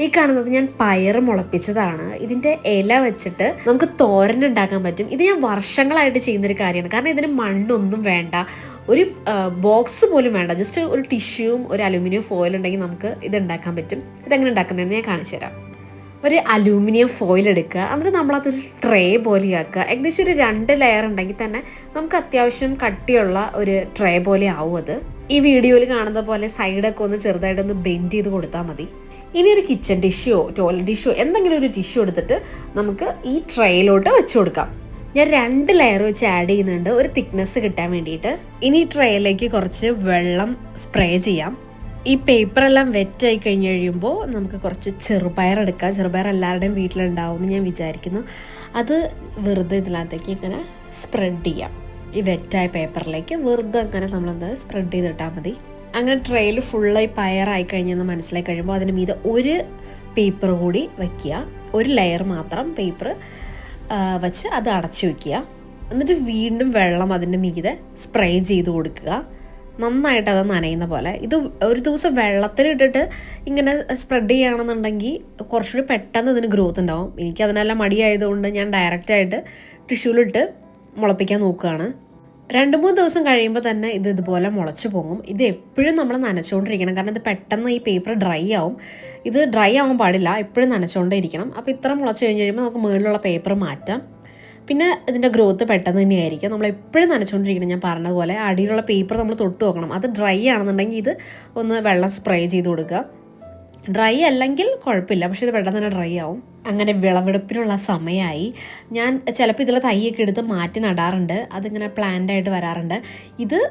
ഈ കാണുന്നത് ഞാൻ പയർ മുളപ്പിച്ചതാണ്. ഇതിൻ്റെ ഇല വെച്ചിട്ട് നമുക്ക് തോരൻ ഉണ്ടാക്കാൻ പറ്റും. ഇത് ഞാൻ വർഷങ്ങളായിട്ട് ചെയ്യുന്നൊരു കാര്യമാണ്. കാരണം ഇതിന് മണ്ണൊന്നും വേണ്ട, ഒരു ബോക്സ് പോലും വേണ്ട. ജസ്റ്റ് ഒരു ടിഷ്യൂവും ഒരു അലുമിനിയം ഫോയിൽ ഉണ്ടെങ്കിൽ നമുക്ക് ഇത് ഉണ്ടാക്കാൻ പറ്റും. ഇതെങ്ങനെ ഉണ്ടാക്കുന്നതെന്ന് ഞാൻ കാണിച്ചു തരാം. ഒരു അലൂമിനിയം ഫോയിൽ എടുക്കുക, എന്നിട്ട് നമ്മളതൊരു ട്രേ പോലെയാക്കുക. ഏകദേശം ഒരു 2 ലെയർ ഉണ്ടെങ്കിൽ തന്നെ നമുക്ക് അത്യാവശ്യം കട്ടിയുള്ള ഒരു ട്രേ പോലെ ആവും അത്. ഈ വീഡിയോയിൽ കാണുന്ന പോലെ സൈഡൊക്കെ ഒന്ന് ചെറുതായിട്ടൊന്ന് ബെൻഡ് ചെയ്ത് കൊടുത്താൽ മതി. ഇനി ഒരു കിച്ചൺ ടിഷ്യൂ, ടോയ്ലറ്റ് ടിഷ്യൂ, എന്തെങ്കിലും ഒരു ടിഷ്യൂ എടുത്തിട്ട് നമുക്ക് ഈ ട്രേയിലോട്ട് വെച്ച് കൊടുക്കാം. ഞാൻ 2 ലെയർ വെച്ച് ആഡ് ചെയ്യുന്നുണ്ട്, ഒരു തിക്നെസ് കിട്ടാൻ വേണ്ടിയിട്ട്. ഇനി ട്രേയിലേക്ക് കുറച്ച് വെള്ളം സ്പ്രേ ചെയ്യാം. ഈ പേപ്പറെല്ലാം വെറ്റായി കഴിഞ്ഞ് കഴിയുമ്പോൾ നമുക്ക് കുറച്ച് ചെറുപയർ എടുക്കാം. ചെറുപയർ എല്ലാവരുടെയും വീട്ടിലുണ്ടാവും എന്ന് ഞാൻ വിചാരിക്കുന്നു. അത് വെറുതെ ഇതിനകത്തേക്ക് ഇങ്ങനെ സ്പ്രെഡ് ചെയ്യാം. ഈ വെറ്റായ പേപ്പറിലേക്ക് വെറുതെ അങ്ങനെ നമ്മളൊന്ന് സ്പ്രെഡ് ചെയ്തിട്ടാൽ മതി. അങ്ങനെ ട്രെയിൽ ഫുള്ളായി പയറായി കഴിഞ്ഞെന്ന് മനസ്സിലായി കഴിയുമ്പോൾ അതിന് മീതെ ഒരു പേപ്പർ കൂടി വയ്ക്കുക. ഒരു ലെയർ മാത്രം പേപ്പർ വെച്ച് അത് അടച്ചു വയ്ക്കുക. എന്നിട്ട് വീണ്ടും വെള്ളം അതിൻ്റെ മീതെ സ്പ്രേ ചെയ്ത് കൊടുക്കുക. നന്നായിട്ട് അത് നനയുന്ന പോലെ. ഇത് ഒരു ദിവസം വെള്ളത്തിലിട്ടിട്ട് ഇങ്ങനെ സ്പ്രെഡ് ചെയ്യുകയാണെന്നുണ്ടെങ്കിൽ കുറച്ചുകൂടി പെട്ടെന്ന് ഇതിന് ഗ്രോത്ത് ഉണ്ടാവും. എനിക്ക് അതിനെല്ലാം മടിയായതുകൊണ്ട് ഞാൻ ഡയറക്റ്റായിട്ട് ടിഷ്യൂലിട്ട് മുളപ്പിക്കാൻ നോക്കുകയാണ്. 2-3 ദിവസം കഴിയുമ്പോൾ തന്നെ ഇത് ഇതുപോലെ മുളച്ച് പോകും. ഇത് എപ്പോഴും നമ്മൾ നനച്ചുകൊണ്ടിരിക്കണം, കാരണം ഇത് പെട്ടെന്ന് ഈ പേപ്പർ ഡ്രൈ ആവും. ഇത് ഡ്രൈ ആവാൻ പാടില്ല, എപ്പോഴും നനച്ചുകൊണ്ടേ ഇരിക്കണം. അപ്പോൾ ഇത്ര മുളച്ച് കഴിഞ്ഞ് കഴിയുമ്പോൾ നമുക്ക് മുകളിലുള്ള പേപ്പർ മാറ്റാം. പിന്നെ ഇതിൻ്റെ ഗ്രോത്ത് പെട്ടെന്ന് തന്നെയായിരിക്കും. നമ്മൾ എപ്പോഴും നനച്ചുകൊണ്ടിരിക്കണം. ഞാൻ പറഞ്ഞതുപോലെ അടിയിലുള്ള പേപ്പർ നമ്മൾ തൊട്ട് നോക്കണം. അത് ഡ്രൈ ആണെന്നുണ്ടെങ്കിൽ ഇത് ഒന്ന് വെള്ളം സ്പ്രേ ചെയ്ത് കൊടുക്കുക. ഡ്രൈ അല്ലെങ്കിൽ കുഴപ്പമില്ല, പക്ഷേ ഇത് പെട്ടെന്ന് തന്നെ ഡ്രൈ ആവും. അങ്ങനെ വിളവെടുപ്പിനുള്ള സമയമായി. ഞാൻ ചിലപ്പോൾ ഇതിലെ തൈയൊക്കെ എടുത്ത് മാറ്റി നടാറുണ്ട്. അതിങ്ങനെ പ്ലാന്റ് ആയിട്ട് വരാറുണ്ട്. ഇത്